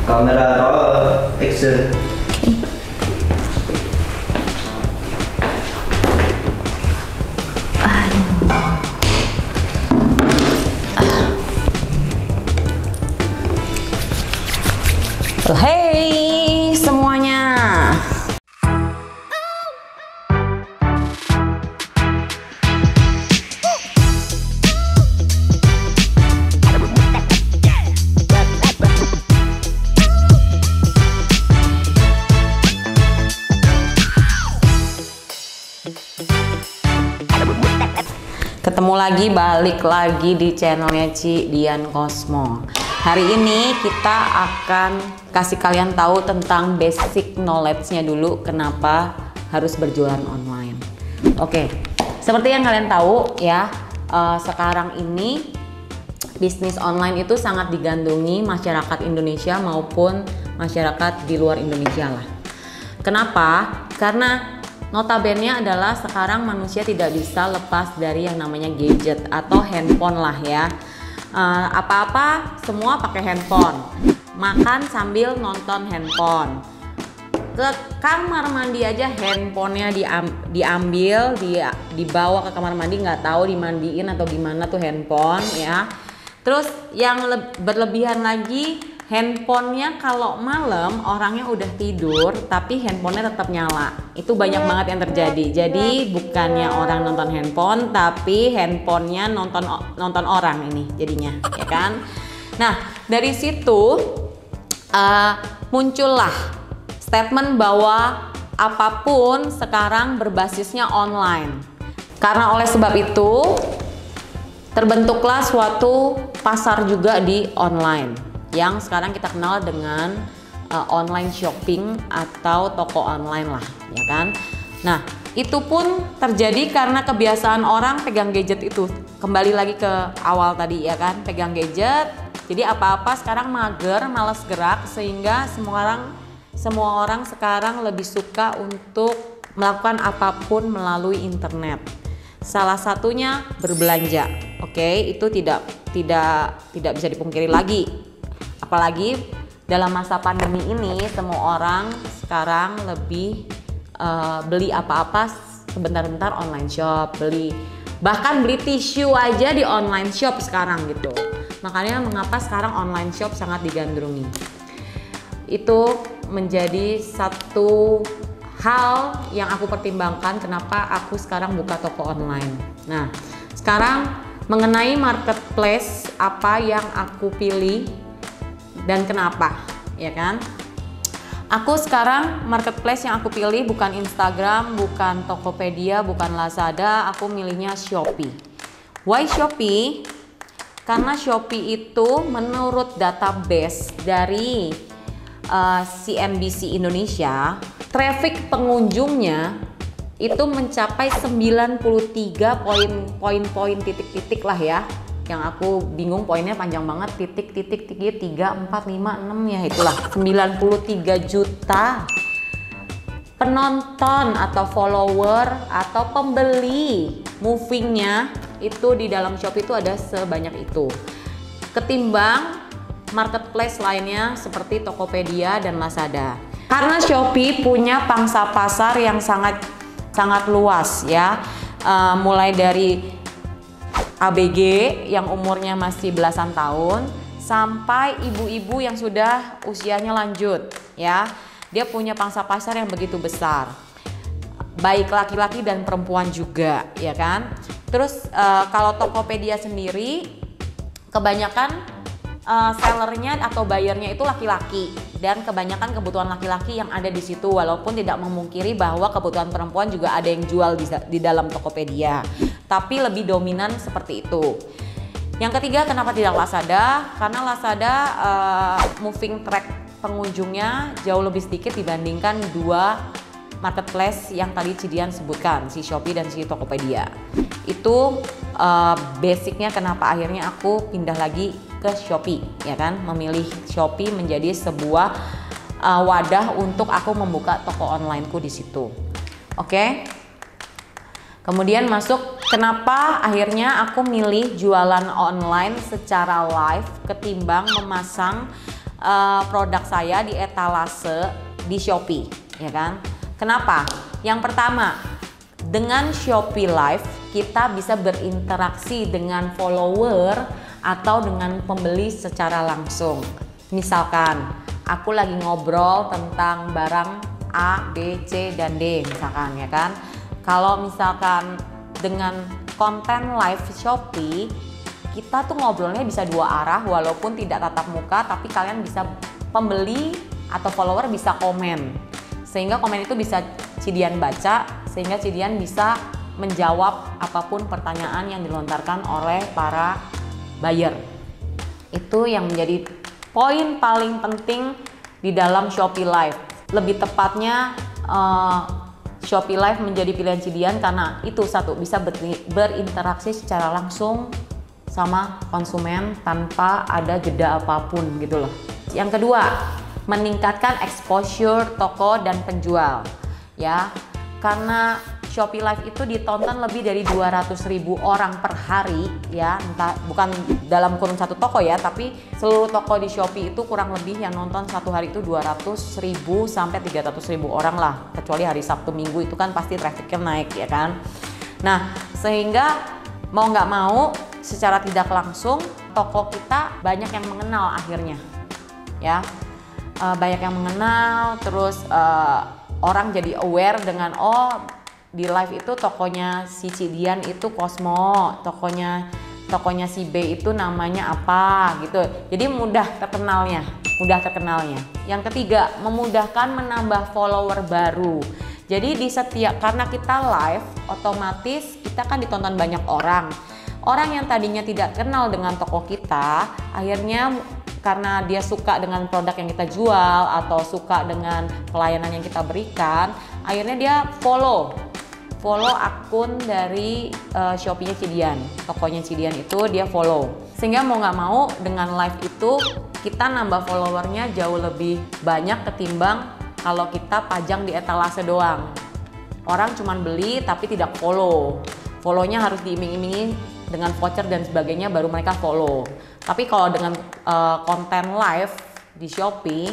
Kamera roll, action. Hey semuanya. Ketemu lagi, balik lagi di channelnya Ci Dian Cosmo. Hari ini kita akan kasih kalian tahu tentang basic knowledge-nya dulu kenapa harus berjualan online. Oke, seperti yang kalian tahu ya, sekarang ini bisnis online itu sangat digandrungi masyarakat Indonesia maupun masyarakat di luar Indonesia lah. Kenapa? Karena notabene adalah sekarang manusia tidak bisa lepas dari yang namanya gadget atau handphone lah ya. Apa-apa semua pakai handphone, makan sambil nonton handphone, ke kamar mandi aja handphonenya diambil, dibawa ke kamar mandi, nggak tahu dimandiin atau gimana tuh handphone ya. Terus yang berlebihan lagi, handphonenya kalau malam orangnya udah tidur tapi handphonenya tetap nyala. Itu banyak banget yang terjadi. Jadi bukannya orang nonton handphone tapi handphonenya nonton orang ini jadinya, ya kan? Nah, dari situ muncullah statement bahwa apapun sekarang berbasisnya online. Karena oleh sebab itu terbentuklah suatu pasar juga di online yang sekarang kita kenal dengan online shopping atau toko online lah, ya kan? Nah, itu pun terjadi karena kebiasaan orang pegang gadget itu. Kembali lagi ke awal tadi ya kan, pegang gadget. Jadi apa-apa sekarang mager, malas gerak, sehingga semua orang sekarang lebih suka untuk melakukan apapun melalui internet. Salah satunya berbelanja. Oke, itu tidak bisa dipungkiri lagi. Apalagi dalam masa pandemi ini semua orang sekarang lebih beli apa-apa sebentar-bentar online shop, bahkan beli tisu aja di online shop sekarang gitu. Makanya mengapa sekarang online shop sangat digandrungi. Itu menjadi satu hal yang aku pertimbangkan kenapa aku sekarang buka toko online. Nah, sekarang mengenai marketplace apa yang aku pilih dan kenapa, ya kan? Aku sekarang marketplace yang aku pilih bukan Instagram, bukan Tokopedia, bukan Lazada, aku milihnya Shopee. Why Shopee? Karena Shopee itu menurut database dari CNBC Indonesia, traffic pengunjungnya itu mencapai 93 poin titik-titik lah ya. Yang aku bingung poinnya panjang banget, titik 3, 4, 5, 6 ya, itulah 93 juta penonton atau follower atau pembeli movingnya itu di dalam Shopee itu ada sebanyak itu ketimbang marketplace lainnya seperti Tokopedia dan Lazada. Karena Shopee punya pangsa pasar yang sangat luas ya, mulai dari ABG yang umurnya masih belasan tahun sampai ibu-ibu yang sudah usianya lanjut ya. Dia punya pangsa pasar yang begitu besar, baik laki-laki dan perempuan juga, ya kan. Terus kalau Tokopedia sendiri kebanyakan sellernya atau buyernya itu laki-laki dan kebanyakan kebutuhan laki-laki yang ada di situ, walaupun tidak memungkiri bahwa kebutuhan perempuan juga ada yang jual di dalam Tokopedia, tapi lebih dominan seperti itu. Yang ketiga, kenapa tidak Lazada? Karena Lazada moving track pengunjungnya jauh lebih sedikit dibandingkan dua marketplace yang tadi Cidian sebutkan, si Shopee dan si Tokopedia. Itu basicnya kenapa akhirnya aku pindah lagi ke Shopee, ya kan, memilih Shopee menjadi sebuah wadah untuk aku membuka toko onlineku di situ. Oke. Kemudian masuk kenapa akhirnya aku milih jualan online secara live ketimbang memasang produk saya di etalase di Shopee, ya kan? Kenapa? Yang pertama, dengan Shopee Live kita bisa berinteraksi dengan follower atau dengan pembeli secara langsung. Misalkan aku lagi ngobrol tentang barang A, B, C, dan D misalkan, ya kan. Kalau misalkan dengan konten live Shopee, kita tuh ngobrolnya bisa dua arah walaupun tidak tatap muka, tapi kalian bisa, pembeli atau follower bisa komen. Sehingga komen itu bisa Cidian baca, sehingga Cidian bisa menjawab apapun pertanyaan yang dilontarkan oleh para buyer. Itu yang menjadi poin paling penting di dalam Shopee Live. Lebih tepatnya Shopee Live menjadi pilihan Cidian karena itu satu, bisa berinteraksi secara langsung sama konsumen tanpa ada jeda apapun gitu loh. Yang kedua, meningkatkan exposure toko dan penjual, ya. Karena Shopee Live itu ditonton lebih dari 200.000 orang per hari, ya. Entah, bukan dalam kurun satu toko ya, tapi seluruh toko di Shopee itu kurang lebih yang nonton satu hari itu 200.000 sampai 300.000 orang lah. Kecuali hari Sabtu Minggu itu kan pasti trafficnya naik, ya kan. Nah, sehingga mau nggak mau secara tidak langsung toko kita banyak yang mengenal akhirnya, ya. Banyak yang mengenal, terus orang jadi aware dengan di live itu tokonya si Cidian itu Cosmo, tokonya si B itu namanya apa gitu. Jadi mudah terkenalnya. Yang ketiga, memudahkan menambah follower baru. Jadi karena kita live, otomatis kita kan ditonton banyak orang. Orang yang tadinya tidak kenal dengan toko kita, akhirnya karena dia suka dengan produk yang kita jual atau suka dengan pelayanan yang kita berikan, akhirnya dia follow akun dari Shopee-nya Cidian, tokonya Cidian itu dia follow. Sehingga mau nggak mau dengan live itu kita nambah followernya jauh lebih banyak ketimbang kalau kita pajang di etalase doang. Orang cuman beli tapi tidak follow. Follow-nya harus diiming-imingi dengan voucher dan sebagainya baru mereka follow. Tapi kalau dengan konten live di Shopee,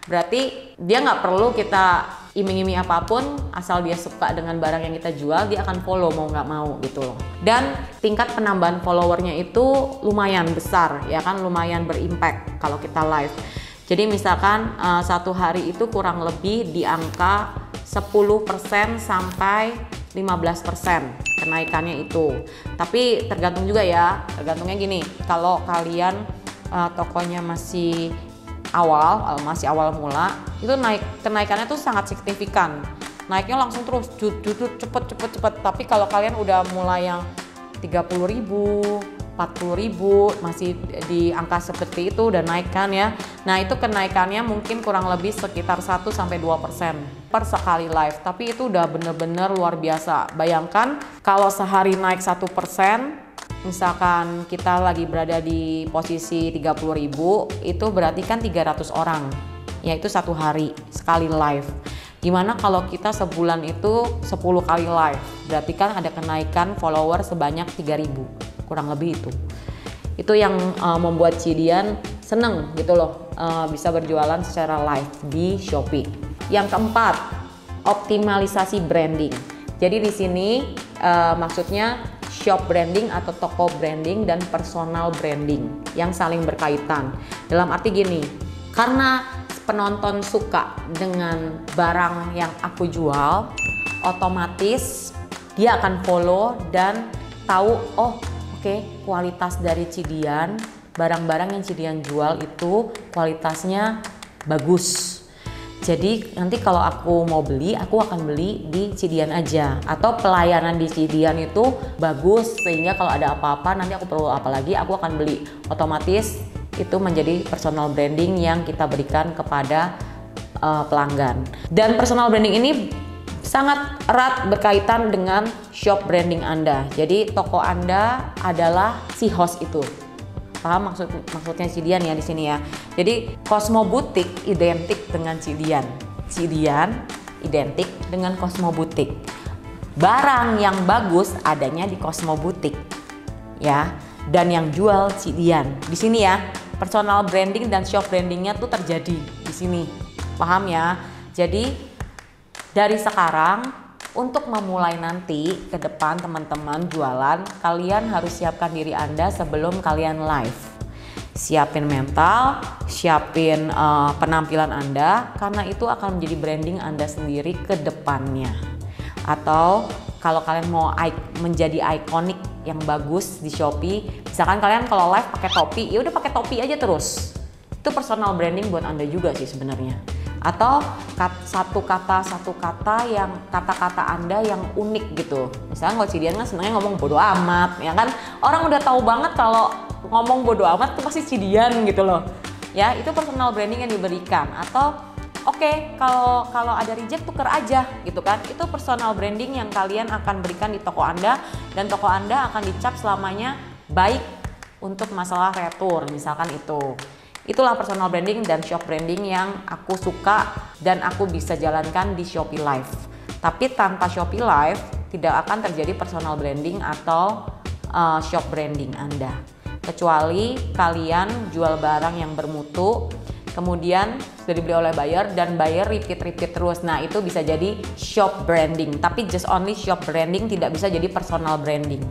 berarti dia nggak perlu kita iming-iming apapun, asal dia suka dengan barang yang kita jual, dia akan follow mau nggak mau gitu loh. Dan tingkat penambahan followernya itu lumayan besar, ya kan, lumayan berimpact kalau kita live. Jadi misalkan satu hari itu kurang lebih di angka 10% sampai 15% kenaikannya itu. Tapi tergantung juga ya, tergantungnya gini, kalau kalian tokonya masih awal mula, itu kenaikannya tuh sangat signifikan. Naiknya langsung terus cepet. Tapi kalau kalian udah mulai yang 30.000, 40.000 masih di angka seperti itu udah naik kan ya. Nah, itu kenaikannya mungkin kurang lebih sekitar 1-2% per sekali live. Tapi itu udah bener-bener luar biasa. Bayangkan kalau sehari naik 1%, misalkan kita lagi berada di posisi 30.000, itu berarti kan 300 orang. Yaitu satu hari sekali live. Gimana kalau kita sebulan itu 10 kali live? Berarti kan ada kenaikan follower sebanyak 3.000. Kurang lebih itu yang membuat Cidian seneng gitu loh, bisa berjualan secara live di Shopee. Yang keempat, optimalisasi branding. Jadi di sini maksudnya shop branding atau toko branding dan personal branding yang saling berkaitan. Dalam arti gini, karena penonton suka dengan barang yang aku jual, otomatis dia akan follow dan tahu, Oke, kualitas dari Cidian, barang-barang yang Cidian jual itu kualitasnya bagus. Jadi nanti kalau aku mau beli, aku akan beli di Cidian aja. Atau pelayanan di Cidian itu bagus, sehingga kalau ada apa-apa nanti aku perlu apa lagi, aku akan beli. Otomatis itu menjadi personal branding yang kita berikan kepada pelanggan. Dan personal branding ini sangat erat berkaitan dengan shop branding Anda. Jadi toko Anda adalah si host itu. Paham maksudnya Cidian ya di sini ya. Jadi Cosmo Boutique identik dengan Cidian. Cidian identik dengan Cosmo Boutique. Barang yang bagus adanya di Cosmo Boutique. Ya, dan yang jual Cidian. Di sini ya. Personal branding dan shop brandingnya tuh terjadi di sini, paham ya? Jadi dari sekarang untuk memulai nanti ke depan teman-teman jualan, kalian harus siapkan diri Anda sebelum kalian live. Siapin mental, siapin penampilan Anda, karena itu akan menjadi branding Anda sendiri ke depannya. Atau kalau kalian mau menjadi ikonik yang bagus di Shopee, misalkan kalian kalau live pakai topi, ya udah pakai topi aja terus. Itu personal branding buat Anda juga sih sebenarnya. Atau satu kata yang kata-kata Anda yang unik gitu. Misalnya kalau Cidian kan sebenarnya ngomong bodo amat, ya kan? Orang udah tahu banget kalau ngomong bodo amat itu pasti Cidian gitu loh. Ya, itu personal branding yang diberikan. Atau oke, kalau ada reject tuker aja gitu kan. Itu personal branding yang kalian akan berikan di toko Anda, dan toko Anda akan dicap selamanya baik untuk masalah retur misalkan itu. Itulah personal branding dan shop branding yang aku suka dan aku bisa jalankan di Shopee Live. Tapi tanpa Shopee Live tidak akan terjadi personal branding atau shop branding Anda. Kecuali kalian jual barang yang bermutu, kemudian sudah dibeli oleh buyer dan buyer repeat terus. Nah, itu bisa jadi shop branding. Tapi just only shop branding tidak bisa jadi personal branding.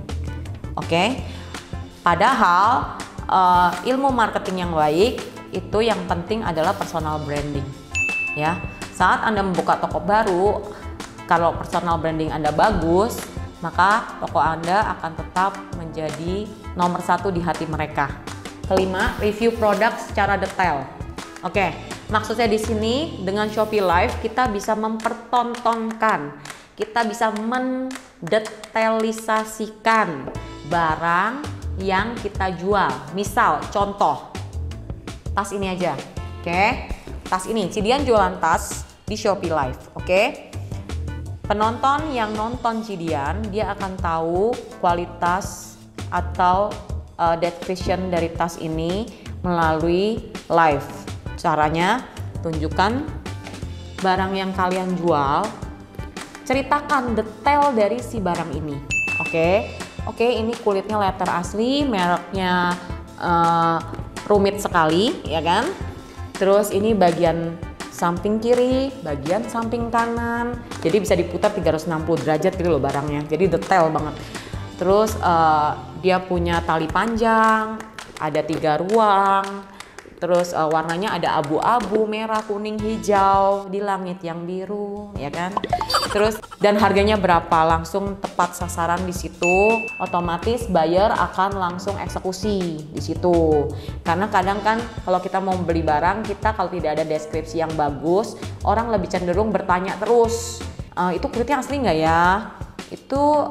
Oke? Padahal ilmu marketing yang baik itu yang penting adalah personal branding. Ya, saat Anda membuka toko baru, kalau personal branding Anda bagus, maka toko Anda akan tetap menjadi nomor 1 di hati mereka. Kelima, review produk secara detail. Oke, maksudnya di sini dengan Shopee Live kita bisa mempertontonkan, kita bisa mendetailisasikan barang yang kita jual. Misal, contoh, tas ini aja. Oke, tas ini, Cidian jualan tas di Shopee Live. Oke, penonton yang nonton Cidian, dia akan tahu kualitas atau description dari tas ini melalui live. Caranya, tunjukkan barang yang kalian jual, ceritakan detail dari si barang ini. Oke, ini kulitnya leather asli, mereknya rumit sekali, ya kan? Terus ini bagian samping kiri, bagian samping kanan, jadi bisa diputar 360 derajat gitu loh barangnya, jadi detail banget. Terus dia punya tali panjang, ada 3 ruang. Terus warnanya ada abu-abu, merah, kuning, hijau, di langit yang biru, ya kan? Terus dan harganya berapa? Langsung tepat sasaran di situ. Otomatis buyer akan langsung eksekusi di situ. Karena kadang kan kalau kita mau beli barang, kita kalau tidak ada deskripsi yang bagus, orang lebih cenderung bertanya terus. Itu kulitnya asli nggak ya? Itu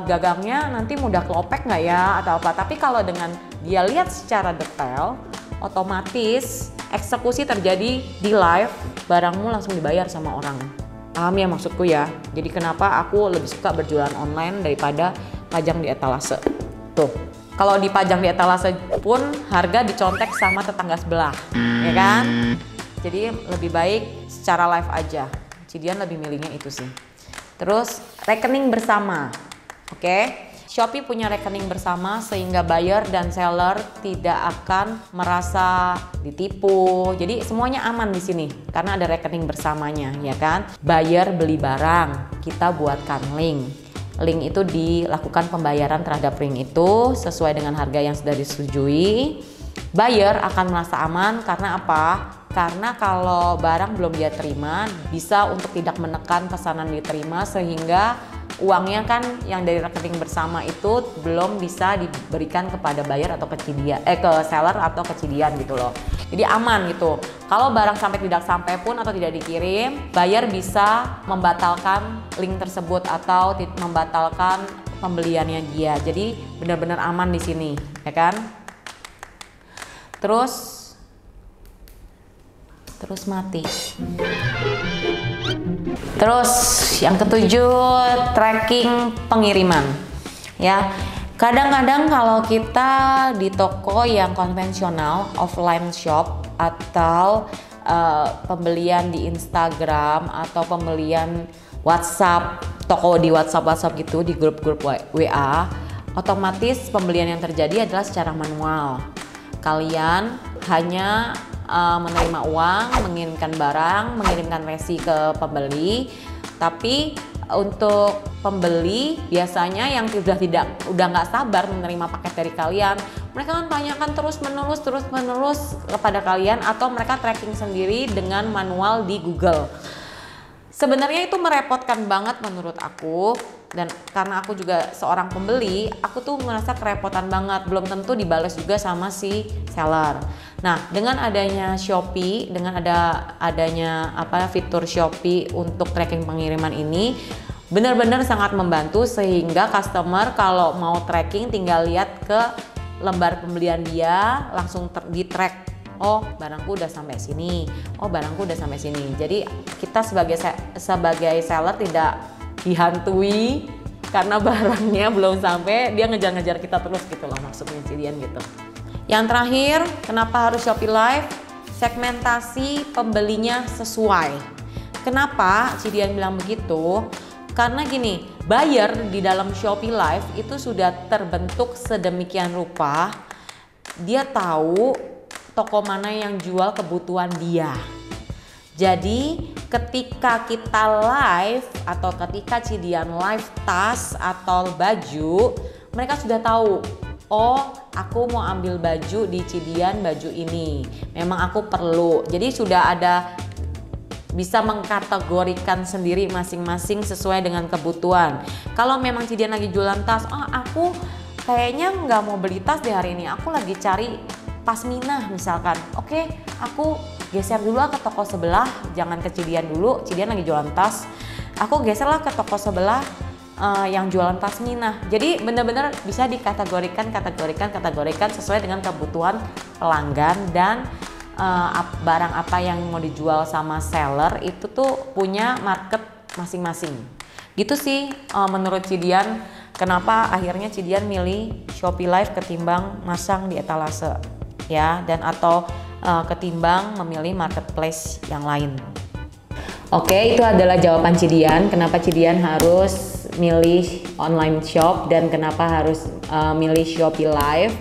gagangnya nanti mudah kelopek nggak ya? Atau apa? Tapi kalau dengan dia lihat secara detail, otomatis eksekusi terjadi di live, barangmu langsung dibayar sama orang. Paham ya maksudku ya? Jadi kenapa aku lebih suka berjualan online daripada pajang di etalase. Tuh, kalau dipajang di etalase pun harga dicontek sama tetangga sebelah, ya kan? Jadi lebih baik secara live aja. Cidian lebih milihnya itu sih. Terus rekening bersama, oke? Shopee punya rekening bersama sehingga buyer dan seller tidak akan merasa ditipu. Jadi semuanya aman di sini karena ada rekening bersamanya, ya kan? Buyer beli barang, kita buatkan link. Link itu dilakukan pembayaran terhadap link itu sesuai dengan harga yang sudah disetujui. Buyer akan merasa aman karena apa? Karena kalau barang belum dia terima, bisa untuk tidak menekan pesanan diterima sehingga uangnya kan yang dari rekening bersama itu belum bisa diberikan kepada buyer atau ke seller atau ke Cidian gitu loh. Jadi aman gitu. Kalau barang sampai tidak sampai pun atau tidak dikirim, buyer bisa membatalkan link tersebut atau membatalkan pembeliannya dia. Jadi benar-benar aman di sini, ya kan? Terus mati. Terus yang ketujuh, tracking pengiriman. Ya, kadang-kadang kalau kita di toko yang konvensional, offline shop atau pembelian di Instagram atau pembelian WhatsApp, toko di WhatsApp gitu, di grup-grup WA, otomatis pembelian yang terjadi adalah secara manual. Kalian hanya menerima uang, mengirimkan barang, mengirimkan resi ke pembeli. Tapi untuk pembeli biasanya yang udah nggak sabar menerima paket dari kalian, mereka kan tanyakan terus menerus kepada kalian, atau mereka tracking sendiri dengan manual di Google. Sebenarnya itu merepotkan banget menurut aku, dan karena aku juga seorang pembeli, aku tuh merasa kerepotan banget, belum tentu dibalas juga sama si seller. Nah, dengan adanya Shopee, dengan adanya fitur Shopee untuk tracking pengiriman ini benar-benar sangat membantu, sehingga customer kalau mau tracking tinggal lihat ke lembar pembelian dia, langsung di-track. Oh, barangku udah sampai sini. Oh, barangku udah sampai sini. Jadi kita sebagai seller tidak dihantui karena barangnya belum sampai, dia ngejar-ngejar kita terus gitu loh, maksudnya Cidian gitu. Yang terakhir, kenapa harus Shopee Live? Segmentasi pembelinya sesuai. Kenapa Cidian bilang begitu? Karena gini, buyer di dalam Shopee Live itu sudah terbentuk sedemikian rupa, dia tahu toko mana yang jual kebutuhan dia. Jadi ketika kita live atau ketika Cidian live tas atau baju, mereka sudah tahu, oh aku mau ambil baju di Cidian, baju ini memang aku perlu. Jadi sudah ada, bisa mengkategorikan sendiri masing-masing sesuai dengan kebutuhan. Kalau memang Cidian lagi jualan tas, aku kayaknya nggak mau beli tas di hari ini, aku lagi cari pasminah misalkan. Oke, aku geser dulu ke toko sebelah, jangan ke Cidian dulu, Cidian lagi jualan tas. Aku geserlah ke toko sebelah yang jualan pasminah. Jadi benar-benar bisa dikategorikan sesuai dengan kebutuhan pelanggan, dan barang apa yang mau dijual sama seller itu tuh punya market masing-masing. Gitu sih menurut Cidian, kenapa akhirnya Cidian milih Shopee Live ketimbang masang di etalase. Ya, dan atau ketimbang memilih marketplace yang lain. Oke, itu adalah jawaban Cidian kenapa Cidian harus milih online shop dan kenapa harus milih Shopee Live.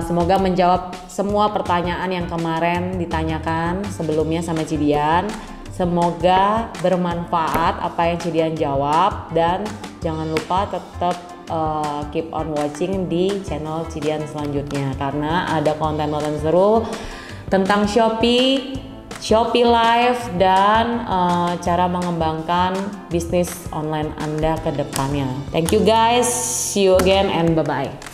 Semoga menjawab semua pertanyaan yang kemarin ditanyakan sebelumnya sama Cidian. Semoga bermanfaat apa yang Cidian jawab, dan jangan lupa tetap keep on watching di channel Cidian selanjutnya, karena ada konten-konten seru tentang Shopee Live dan cara mengembangkan bisnis online Anda ke depannya. Thank you guys, see you again and bye-bye.